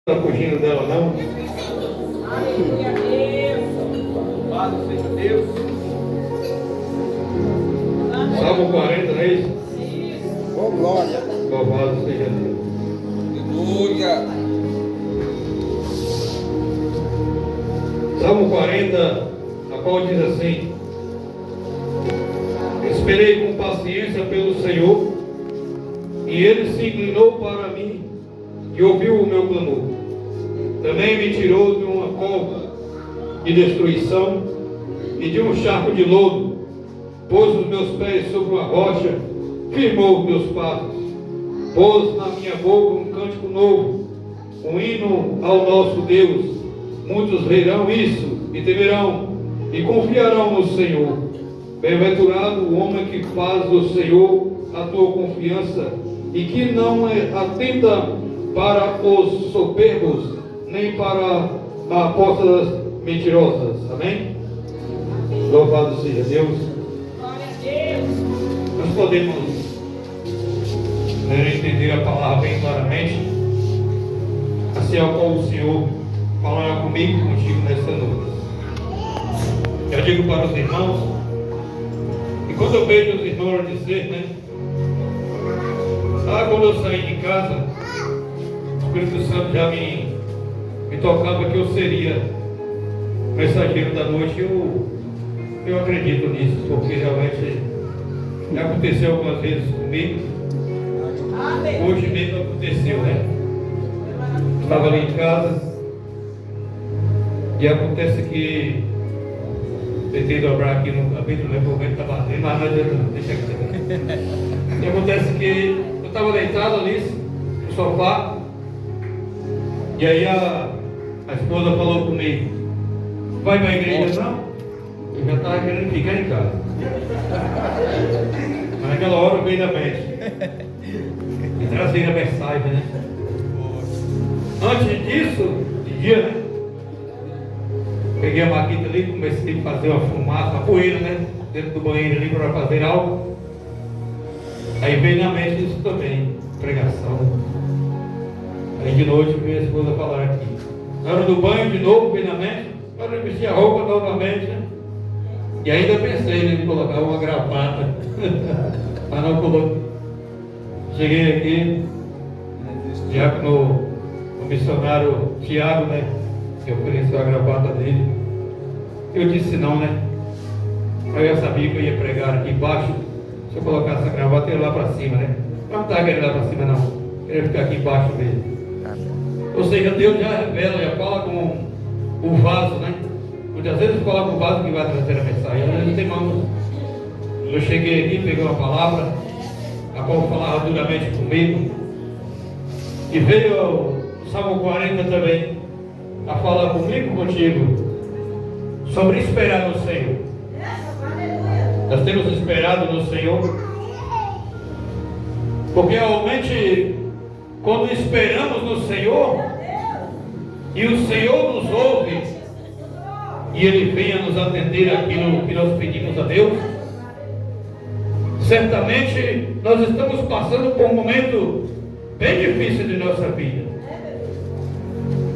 Está fugindo dela, não? Aleluia, Deus. Louvado seja Deus. Salmo 40, não é isso? Oh, glória. Louvado seja Deus. Aleluia. Salmo 40, a qual diz assim: esperei com paciência pelo Senhor, e Ele se inclinou para mim e ouviu o meu clamor. Também me tirou de uma cova de destruição e de um charco de lodo, pôs os meus pés sobre uma rocha, firmou os meus passos, pôs na minha boca um cântico novo, um hino ao nosso Deus. Muitos verão isso e temerão e confiarão no Senhor. Bem-aventurado o homem que faz do Senhor a tua confiança e que não atenta para os soberbos, nem para apostas mentirosas. Amém? Louvado seja Deus. Glória a Deus. Nós podemos entender a palavra bem claramente, assim ao qual o Senhor falará comigo e contigo nesta noite. Eu digo para os irmãos, e quando eu vejo os irmãos dizer, quando eu saí de casa, o Espírito Santo já me tocava que eu seria mensageiro da noite. Eu acredito nisso, porque realmente já aconteceu algumas vezes comigo. Hoje mesmo aconteceu, Estava ali em casa e acontece que tentei dobrar aqui no capítulo, né? O vento está batendo, mas não adianta não, deixa aqui. E acontece que eu estava deitado ali no sofá, e aí a esposa falou comigo: vai para a igreja? Não, eu já estava querendo ficar em casa. Mas naquela hora veio da mente e trazer a mensagem, Antes disso, de dia, peguei a maquita ali, comecei a fazer uma fumaça, uma poeira, dentro do banheiro ali para fazer algo. Aí veio na mente isso também, pregação. Aí de noite veio a esposa falar aqui. Na hora do banho de novo, veio na mente, na hora de vestir a roupa novamente, E ainda pensei em colocar uma gravata, mas não coloquei. Cheguei aqui, já no missionário Tiago, que ofereceu a gravata dele. Eu disse não, Eu já sabia que eu ia pregar aqui embaixo. Se eu colocasse a gravata, eu ia lá para cima, Não estava querendo ir lá para cima, não. Queria ficar aqui embaixo mesmo. Ou seja, Deus já revela, já fala com o vaso, Muitas vezes coloca o vaso que vai trazer a mensagem. Às vezes tem mãos. Eu cheguei aqui, peguei uma palavra, a qual falava duramente comigo. E veio o Salmo 40 também, a falar comigo, contigo, sobre esperar no Senhor. Nós temos esperado no Senhor, porque realmente, quando esperamos no Senhor, e o Senhor nos ouve, e Ele venha nos atender aquilo que nós pedimos a Deus, certamente nós estamos passando por um momento bem difícil de nossa vida.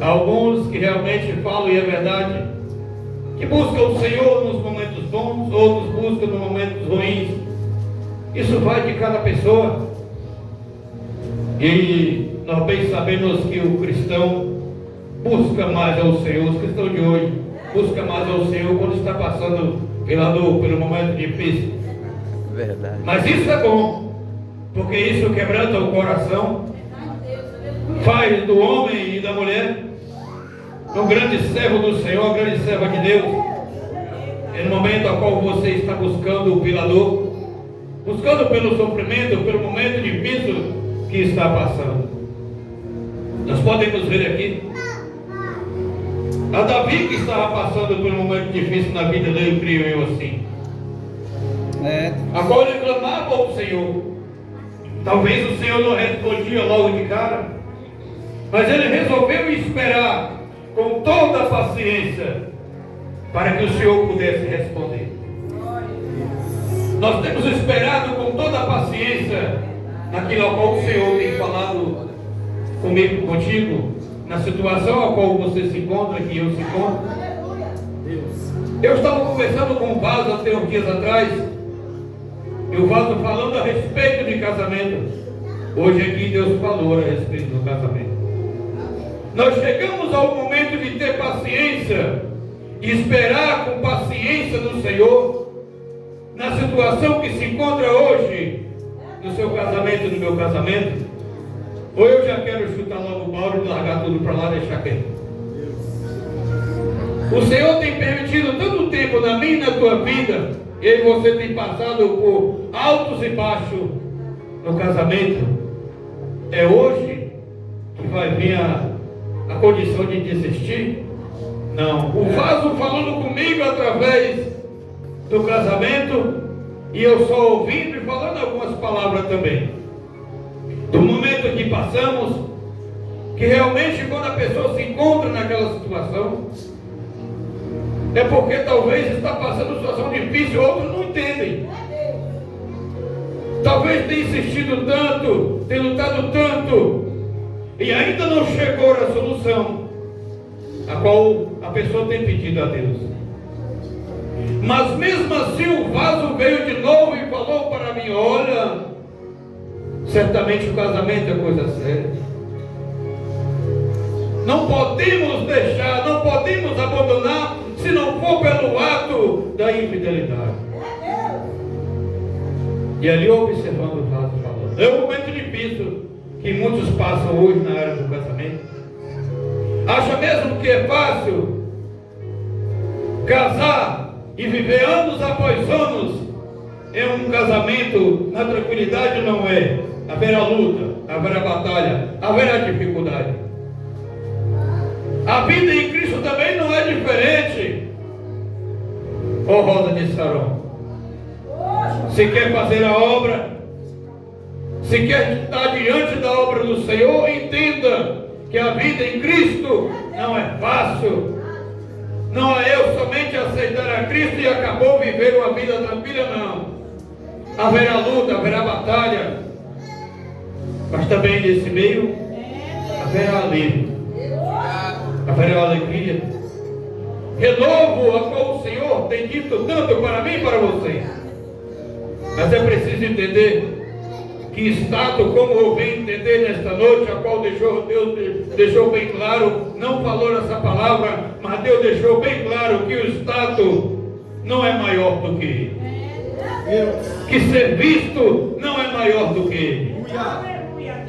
Há alguns que realmente falam, e é verdade, que buscam o Senhor nos momentos bons, outros buscam nos momentos ruins. Isso vai de cada pessoa. E nós bem sabemos que o cristão busca mais ao Senhor, os cristãos de hoje buscam mais ao Senhor quando está passando pela dor, pelo momento difícil. Verdade. Mas isso é bom, porque isso quebranta o coração, faz do homem e da mulher um grande servo do Senhor, grande serva de Deus. É no momento ao qual você está buscando pela dor, buscando pelo sofrimento, pelo momento difícil que está passando. Nós podemos ver aqui a Davi, que estava passando por um momento difícil na vida dele, creio eu assim. Agora ele clamava ao Senhor. Talvez o Senhor não respondia logo de cara, mas ele resolveu esperar com toda a paciência para que o Senhor pudesse responder. Nós temos esperado com toda a paciência naquilo ao qual o Senhor tem falado comigo, contigo, na situação a qual você se encontra, que eu se encontro. Eu estava conversando com o Vaso até uns dias atrás, e o Vaso falando a respeito de casamento. Hoje aqui Deus falou a respeito do casamento. Nós chegamos ao momento de ter paciência e esperar com paciência no Senhor, na situação que se encontra hoje, no seu casamento, no meu casamento. Ou eu já quero chutar logo o balde e largar tudo para lá e deixar quieto. O Senhor tem permitido tanto tempo na minha e na tua vida, e você tem passado por altos e baixos no casamento. É hoje que vai vir a condição de desistir? Não. O Vaso falando comigo através do casamento, e eu só ouvindo e falando algumas palavras também. Do momento que passamos, que realmente quando a pessoa se encontra naquela situação, é porque talvez está passando situação difícil, outros não entendem. Talvez tenha insistido tanto, tenha lutado tanto, e ainda não chegou a solução a qual a pessoa tem pedido a Deus. Mas mesmo assim o Vaso veio de novo e falou para mim: olha, certamente o casamento é coisa séria. Não podemos deixar, não podemos abandonar, se não for pelo ato da infidelidade. E ali observando o Vaso falando. É um momento difícil que muitos passam hoje na área do casamento. Acha mesmo que é fácil casar e viver anos após anos em um casamento na tranquilidade? Não é. Haverá luta, haverá batalha, haverá dificuldade. A vida em Cristo também não é diferente. Ó Rosa de Saron, se quer fazer a obra, se quer estar diante da obra do Senhor, entenda que a vida em Cristo não é fácil. Não é eu somente aceitar a Cristo e acabou viver uma vida tranquila, não. Haverá luta, haverá batalha, mas também nesse meio haverá alívio, haverá alegria, renovo a qual o Senhor tem dito tanto para mim e para você. Mas é preciso entender que status, como eu venho entender nesta noite, a qual Deus deixou bem claro, não falou essa palavra, mas Deus deixou bem claro que o status não é maior do que Ele. Que ser visto não é maior do que Ele.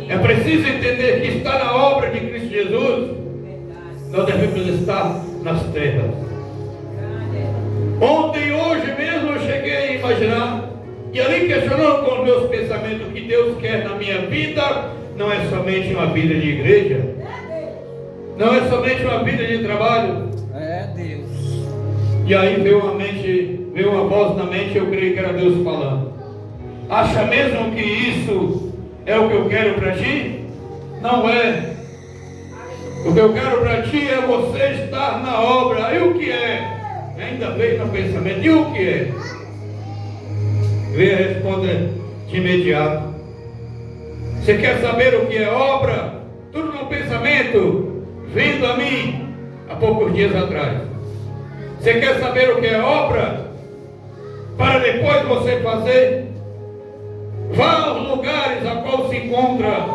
É preciso entender que está na obra de Cristo Jesus, nós devemos estar nas terras. Ontem e hoje mesmo eu cheguei a imaginar, e ali questionando com os meus pensamentos, o que Deus quer na minha vida não é somente uma vida de igreja, não é somente uma vida de trabalho. É Deus. E aí veio uma voz na mente, eu creio que era Deus falando. Acha mesmo que isso é o que eu quero para ti? Não é. O que eu quero para ti é você estar na obra. E o que é? Ainda veio no pensamento. E o que é? Veio responder de imediato. Você quer saber o que é obra? Tudo no pensamento, vindo a mim há poucos dias atrás. Você quer saber o que é obra? Para depois você fazer? Vá aos lugares a qual se encontra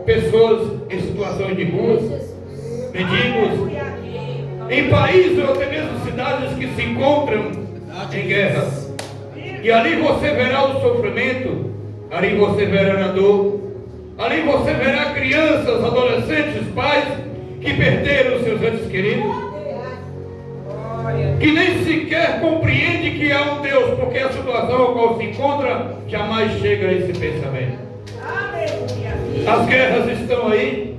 pessoas em situações de rua, mendigos, em países ou até mesmo cidades que se encontram em guerras. E ali você verá o sofrimento, ali você verá a dor, ali você verá crianças, adolescentes, pais que perderam seus entes queridos, que nem sequer compreende que há um Deus, porque a situação a qual se encontra jamais chega a esse pensamento. As guerras estão aí,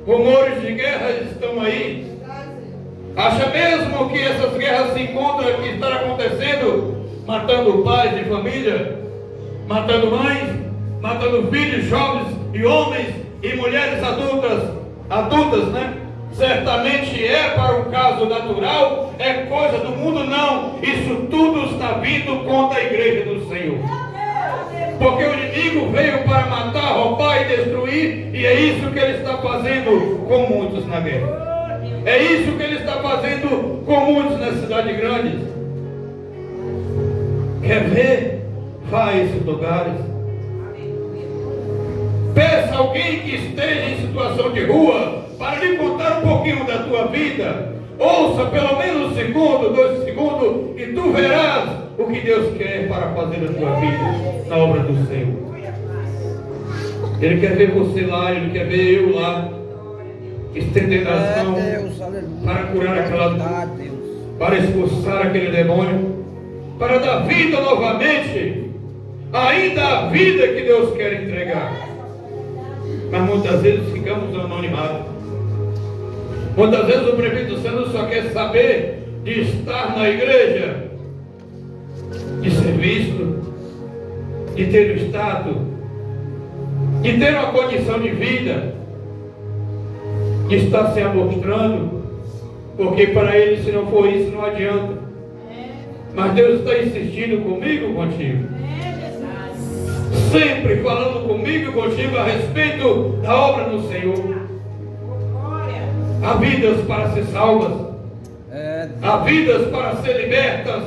rumores de guerras estão aí. Acha mesmo que essas guerras se encontram, que está acontecendo, matando pais de família, matando mães, matando filhos, jovens e homens e mulheres adultas, né? Certamente é para um caso natural, é coisa do mundo, não. Isso tudo está vindo contra a igreja do Senhor. Porque o inimigo veio para matar, roubar e destruir, e é isso que ele está fazendo com muitos na guerra. É isso que ele está fazendo com muitos nas cidades grandes. Quer ver? Vá a esses lugares. Peça alguém que esteja em situação de rua para lhe contar um pouquinho da tua vida. Ouça pelo menos 1 segundo, 2 segundos, e tu verás o que Deus quer para fazer na tua vida, na obra do Senhor. Ele quer ver você lá, Ele quer ver eu lá, estendendo as mãos para curar aquela dor, para expulsar aquele demônio, para dar vida novamente, ainda a vida que Deus quer entregar. Mas muitas vezes ficamos no anonimato. Muitas vezes o prefeito do Senhor só quer saber de estar na igreja, de ser visto, de ter o status, de ter uma condição de vida, de estar se amostrando, porque para ele, se não for isso, não adianta. Mas Deus está insistindo comigo, contigo, sempre falando comigo e contigo a respeito da obra do Senhor. Há vidas para ser salvas, há vidas para ser libertas,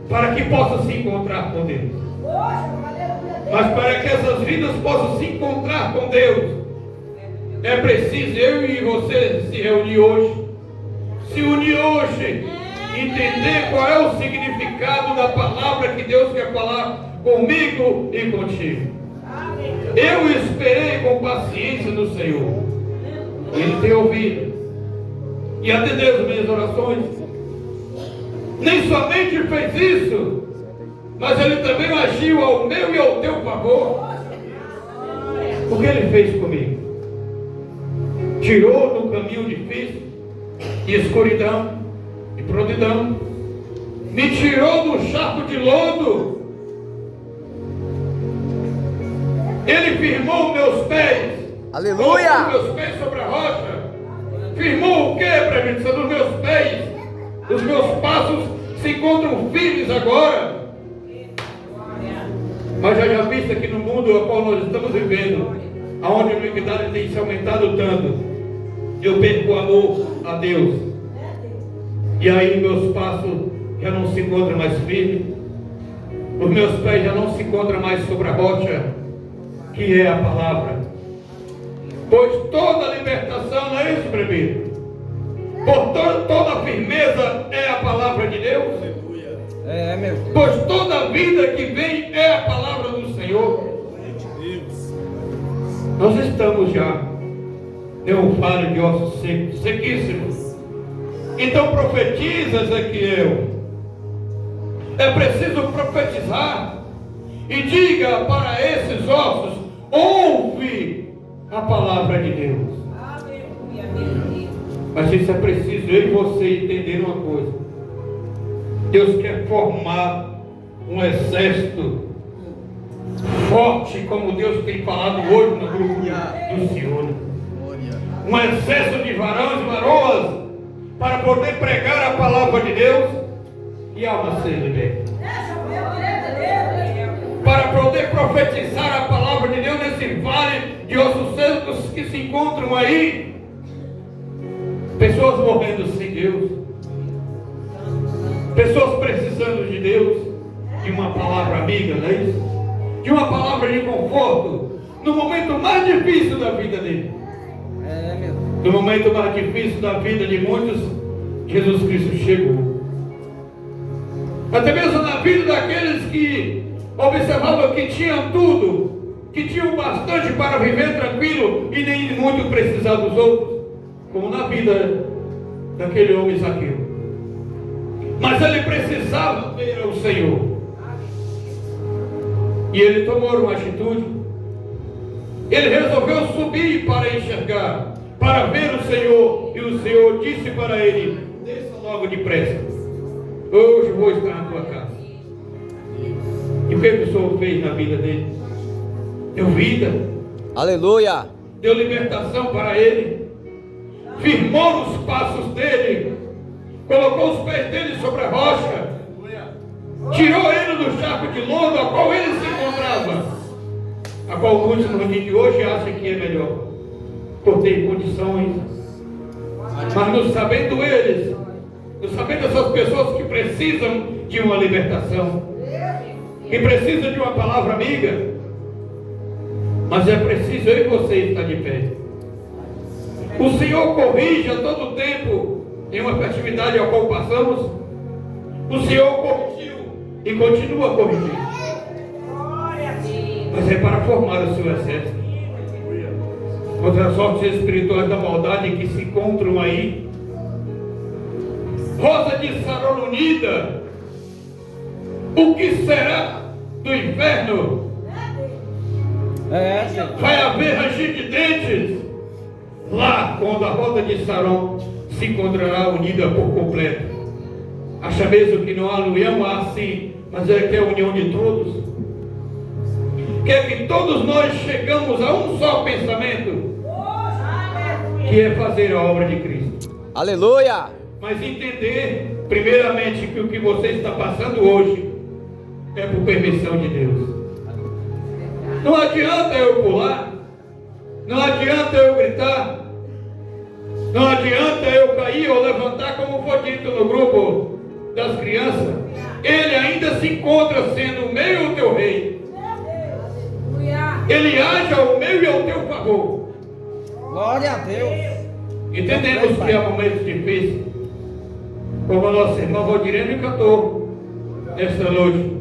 para que possam se encontrar com Deus. Mas para que essas vidas possam se encontrar com Deus, é preciso eu e você se reunir hoje, se unir hoje, entender qual é o significado da palavra que Deus quer falar comigo e contigo. Eu esperei com paciência no Senhor. Ele tem ouvido e atendeu as minhas orações. Nem somente fez isso, mas Ele também agiu ao meu e ao teu favor. O que Ele fez comigo? Tirou do caminho difícil, de escuridão, de prontidão, me tirou do charco de lodo. Ele firmou meus pés. Aleluia! Colocou meus pés sobre a rocha. Firmou o que, prefeito? Dos meus pés. Os meus passos se encontram firmes agora. Mas já visto aqui no mundo a qual nós estamos vivendo, aonde a iniquidade tem se aumentado tanto, eu perco o amor a Deus. E aí meus passos já não se encontram mais firmes. Os meus pés já não se encontram mais sobre a rocha, que é a palavra. Pois toda libertação, não é isso, prefeito? Por toda firmeza é a palavra de Deus. Meu Deus. Pois toda vida que vem é a palavra do Senhor. Nós estamos já em um vale de ossos secos, sequíssimos. Então profetiza, Ezequiel. É preciso profetizar e diga para esses ossos: ouve a palavra de Deus. Mas isso é preciso eu e você entender uma coisa. Deus quer formar um exército forte, como Deus tem falado hoje no grupo do Senhor. Um exército de varões e varoas para poder pregar a palavra de Deus e alma ser liberta. Para poder profetizar a palavra de Deus nesse vale de ossos secos que se encontram aí. Pessoas morrendo sem Deus. Pessoas precisando de Deus, de uma palavra amiga, não é isso? De uma palavra de conforto, no momento mais difícil da vida dele. No momento mais difícil da vida de muitos, Jesus Cristo chegou. Até mesmo na vida daqueles que observavam que tinham tudo, que tinham bastante para viver tranquilo e nem muito precisar dos outros, como na vida daquele homem Zaqueu. Mas ele precisava ver o Senhor. E ele tomou uma atitude. Ele resolveu subir para enxergar, para ver o Senhor. E o Senhor disse para ele: desça logo depressa. Hoje vou estar na tua casa. E o que o Senhor fez na vida dele? Deu vida. Aleluia! Deu libertação para ele. Firmou os passos dele. Colocou os pés dele sobre a rocha. tirou ele do charco de lodo a qual ele se encontrava, a qual muitos no dia de hoje acham que é melhor, por ter condições, mas não sabendo eles, não sabendo essas pessoas que precisam de uma libertação, que precisam de uma palavra amiga, mas é preciso eu e você estar de pé. O Senhor corrige a todo tempo em uma festividade a qual passamos. O Senhor corrigiu e continua corrigindo, mas é para formar o seu exército contra as forças espirituais da maldade que se encontram aí. Rosa de Saron unida, o que será do inferno? Vai haver ranger de dentes lá, quando a roda de Saron se encontrará unida por completo. Acha mesmo que não há união assim, mas é que é a união de todos. Quer que todos nós chegamos a um só pensamento, que é fazer a obra de Cristo. Aleluia! Mas entender, primeiramente, que o que você está passando hoje é por permissão de Deus. Não adianta eu pular, não adianta eu gritar, não adianta eu cair ou levantar, como foi dito no grupo das crianças. Ele ainda se encontra sendo o meu e o teu rei. Ele age ao meu e ao teu favor. Glória a Deus! Entendemos que há momentos difíceis, como a nossa irmã Valdirene cantou nesta noite,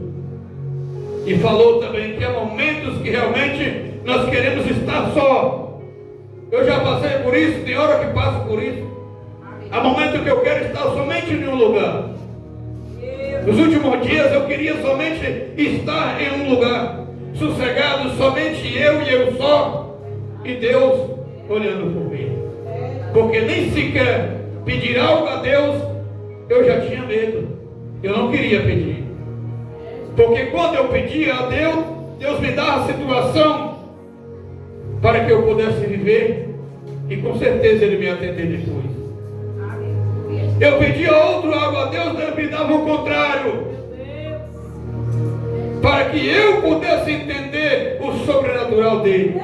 e falou também que há momentos que realmente nós queremos estar só. Eu já passei por isso, tem hora que passo por isso. Há momentos que eu quero estar somente em um lugar. Nos últimos dias eu queria somente estar em um lugar, sossegado, somente eu e eu só, e Deus olhando por mim. Porque nem sequer pedir algo a Deus, eu já tinha medo. Eu não queria pedir. Porque quando eu pedia a Deus, Deus me dava a situação para que eu pudesse viver, e com certeza Ele me atender depois. Eu pedia outro algo a Deus, Deus me dava o contrário, para que eu pudesse entender o sobrenatural dele.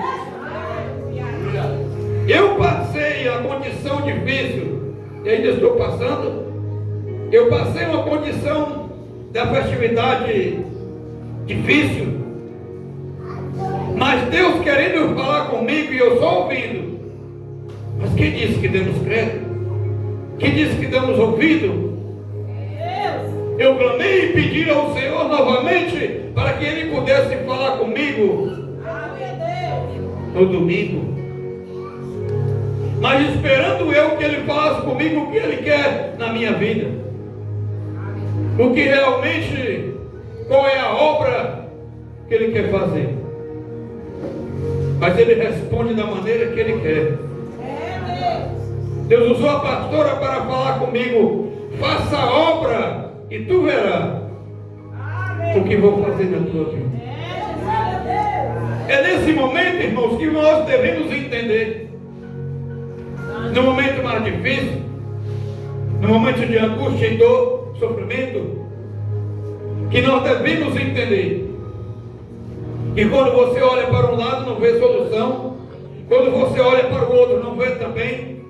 Eu passei a condição difícil, e ainda estou passando. Eu passei uma condição da festividade difícil, mas Deus querendo falar comigo e eu só ouvindo. Mas quem disse que demos crédito? Quem disse que damos ouvido? Eu clamei e pedi ao Senhor novamente para que Ele pudesse falar comigo no domingo, mas esperando eu que Ele falasse comigo o que Ele quer na minha vida. O que realmente, qual é a obra que Ele quer fazer. Mas Ele responde da maneira que Ele quer. Deus usou a pastora para falar comigo: faça a obra e tu verás o que vou fazer na tua vida. É nesse momento, irmãos, que nós devemos entender. No momento mais difícil, no momento de angústia e dor, sofrimento, que nós devemos entender que quando você olha para um lado não vê solução, quando você olha para o outro não vê também,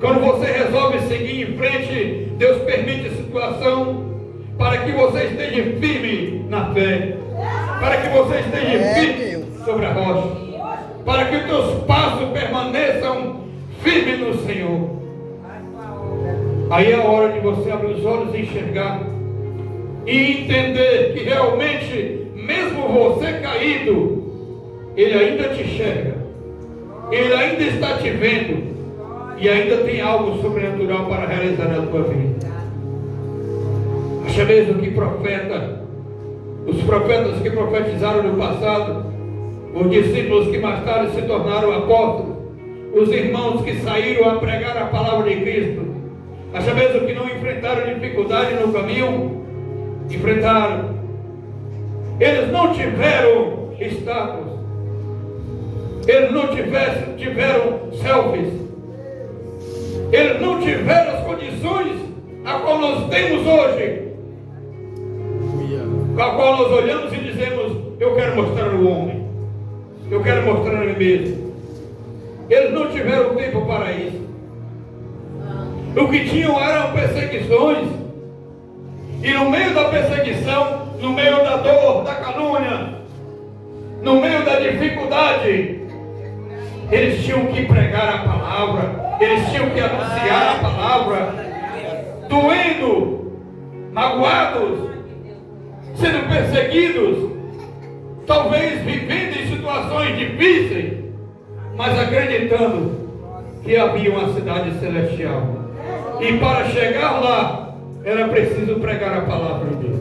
quando você resolve seguir em frente, Deus permite a situação para que você esteja firme na fé, para que você esteja firme sobre a rocha, para que os teus passos permaneçam firmes no Senhor. Aí é a hora de você abrir os olhos e enxergar e entender que realmente, mesmo você caído, Ele ainda te enxerga, Ele ainda está te vendo e ainda tem algo sobrenatural para realizar na tua vida. Acha mesmo que os profetas que profetizaram no passado, os discípulos que mais tarde se tornaram apóstolos, os irmãos que saíram a pregar a palavra de Cristo, acha mesmo que não enfrentaram dificuldade no caminho? Enfrentaram. Eles não tiveram status, eles não tiveram selfies, eles não tiveram as condições a qual nós temos hoje. nós olhamos e dizemos: eu quero mostrar o homem, eu quero mostrar a mim mesmo. Eles não tiveram tempo para isso. O que tinham eram perseguições, e no meio da perseguição, no meio da dor, da calúnia, no meio da dificuldade, eles tinham que pregar a palavra, eles tinham que anunciar a palavra, doendo, magoados, sendo perseguidos, talvez vivendo em situações difíceis, mas acreditando que havia uma cidade celestial. E para chegar lá, era preciso pregar a palavra de Deus.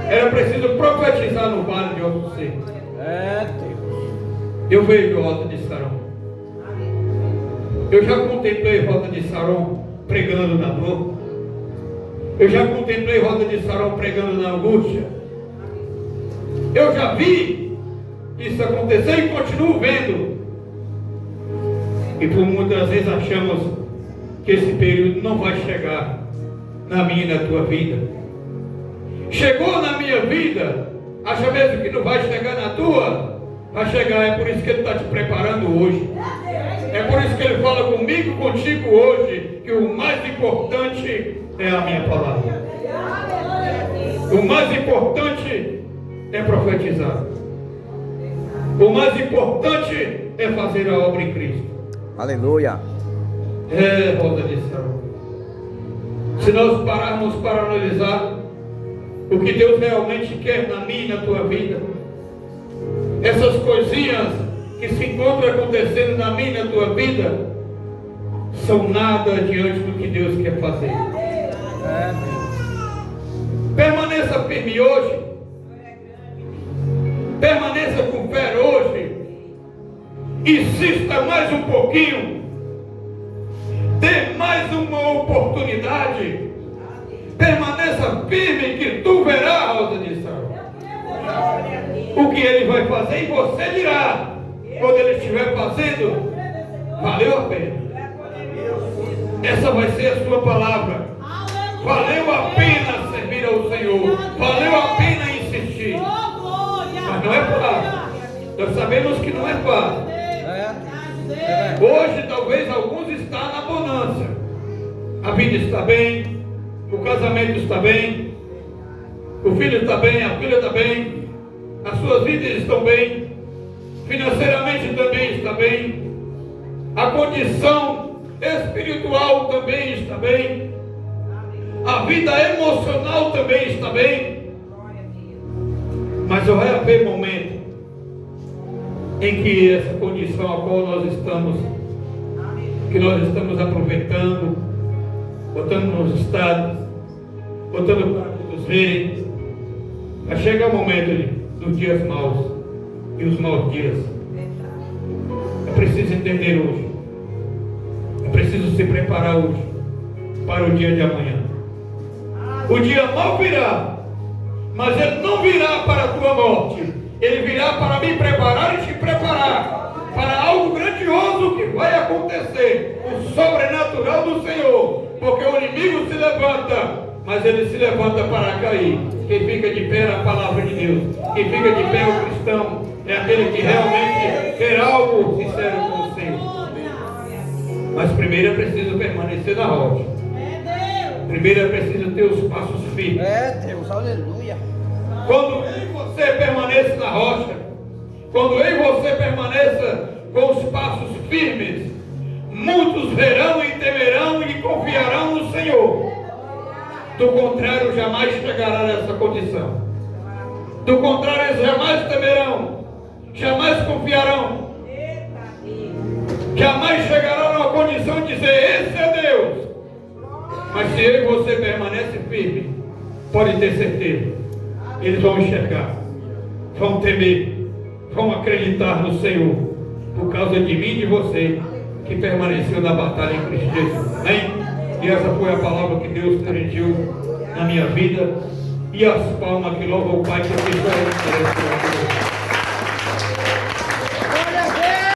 Era preciso profetizar no vale de Ossos Secos. É, Deus. Eu vejo Rota de Saron. Eu já contemplei Rota de Saron pregando na dor. Eu já contemplei Rota de Saron pregando na angústia. Eu já vi isso acontecer e continuo vendo. E por muitas vezes achamos que esse período não vai chegar na minha e na tua vida. Chegou na minha vida, acha mesmo que não vai chegar na tua? Vai chegar, é por isso que Ele está te preparando hoje. É por isso que Ele fala comigo, contigo hoje, que o mais importante é a minha palavra. O mais importante é profetizar. O mais importante é fazer a obra em Cristo. Aleluia. Rosa de Saron. Se nós pararmos para analisar o que Deus realmente quer na minha e na tua vida, essas coisinhas que se encontram acontecendo na minha e na tua vida são nada diante do que Deus quer fazer. Permaneça firme hoje. Permaneça com fé hoje. Insista mais um pouquinho. Dê mais uma oportunidade. Permaneça firme que tu verás, Rosa de Saron, o que Ele vai fazer, e você dirá, quando Ele estiver fazendo, valeu a pena. Essa vai ser a sua palavra. Valeu a pena servir ao Senhor. Valeu a pena insistir. Mas não é fácil. Nós sabemos que não é fácil. Hoje talvez alguns estão na bonança. A vida está bem, o casamento está bem, o filho está bem, a filha está bem, as suas vidas estão bem, financeiramente também está bem, a condição espiritual também está bem, a vida emocional também está bem. Mas vai haver momento em que essa condição a qual nós estamos, que nós estamos aproveitando, botando nos estados, botando para todos verem, vai chegar o momento dos dias maus e os maus dias. É preciso entender hoje, é preciso se preparar hoje para o dia de amanhã. O dia mau virá, mas ele não virá para a tua morte. Ele virá para me preparar e te preparar para algo grandioso que vai acontecer, o sobrenatural do Senhor. Porque o inimigo se levanta, mas ele se levanta para cair. Quem fica de pé é a palavra de Deus. Quem fica de pé é o cristão. É aquele que realmente quer algo sincero com o Senhor. Mas primeiro é preciso permanecer na rocha. Primeiro é preciso ter os passos firmes. Deus, aleluia. Quando eu e você permaneça na rocha, quando eu e você permaneça com os passos firmes, muitos verão e temerão e confiarão no Senhor. Do contrário, jamais chegará nessa condição. Do contrário, eles jamais temerão, jamais confiarão, jamais chegarão numa condição de dizer: esse é Deus. Mas se eu e você permanece firme, pode ter certeza, eles vão enxergar, vão temer, vão acreditar no Senhor, por causa de mim e de você, que permaneceu na batalha em Cristo Jesus. Amém? E essa foi a palavra que Deus dirigiu na minha vida, e as palmas que louvam o Pai que fez para ele.